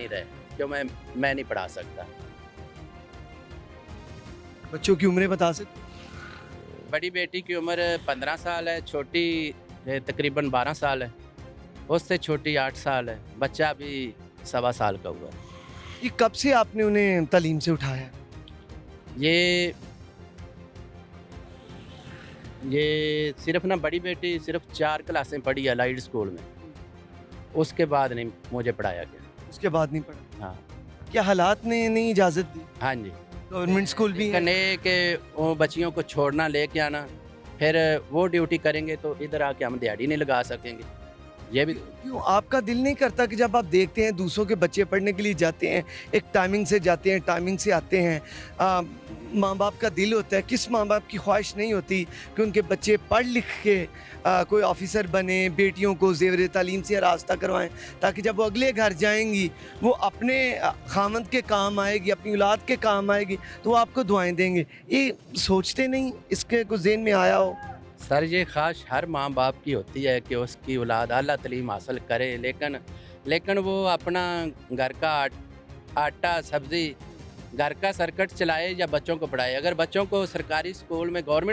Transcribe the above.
नहीं रहे, क्यों मैं नहीं पढ़ा सकता। बच्चों की उम्रें बता सकते? बड़ी बेटी की उम्र 15 साल है, छोटी तकरीबन 12 साल है, उससे छोटी 8 साल है, बच्चा अभी 1.25 साल का हुआ है। ये कब से आपने उन्हें तालीम से उठाया है? ये ये सिर्फ ना बड़ी बेटी सिर्फ 4 क्लासें पढ़ी है लाइट स्कूल में, उसके बाद नहीं मुझे पढ़ाया गया। उसके बाद नहीं पढ़ा? हाँ, क्या हालात ने नहीं इजाज़त दी? हाँ जी। गवर्नमेंट स्कूल भी है? कहने के वो बच्चियों को छोड़ना लेके आना, फिर वो ड्यूटी करेंगे तो इधर आके हम दिहाड़ी नहीं लगा सकेंगे। ये भी क्यों आपका दिल नहीं करता कि जब आप देखते हैं दूसरों के बच्चे पढ़ने के लिए जाते हैं, एक टाइमिंग से जाते हैं, टाइमिंग से आते हैं, माँ बाप का दिल होता है, किस माँ बाप की ख्वाहिश नहीं होती कि उनके बच्चे पढ़ लिख के कोई ऑफिसर बने, बेटियों को ज़ेवर तालीम से रास्ता करवाएं, ताकि जब वो अगले घर जाएंगी वो अपने खामंद के काम आएगी, अपनी औलाद के काम आएगी, तो वो आपको दुआएं देंगे। ये सोचते नहीं, इसके कुछ ज़हन में आया हो? सर ये ख्वाहिश हर माँ बाप की होती है कि उसकी औलाद आला तालीम हासिल करे, लेकिन वो अपना घर का आटा सब्ज़ी घर का सर्कट चलाए या बच्चों को पढ़ाए। अगर बच्चों को सरकारी स्कूल में गवर्नमेंट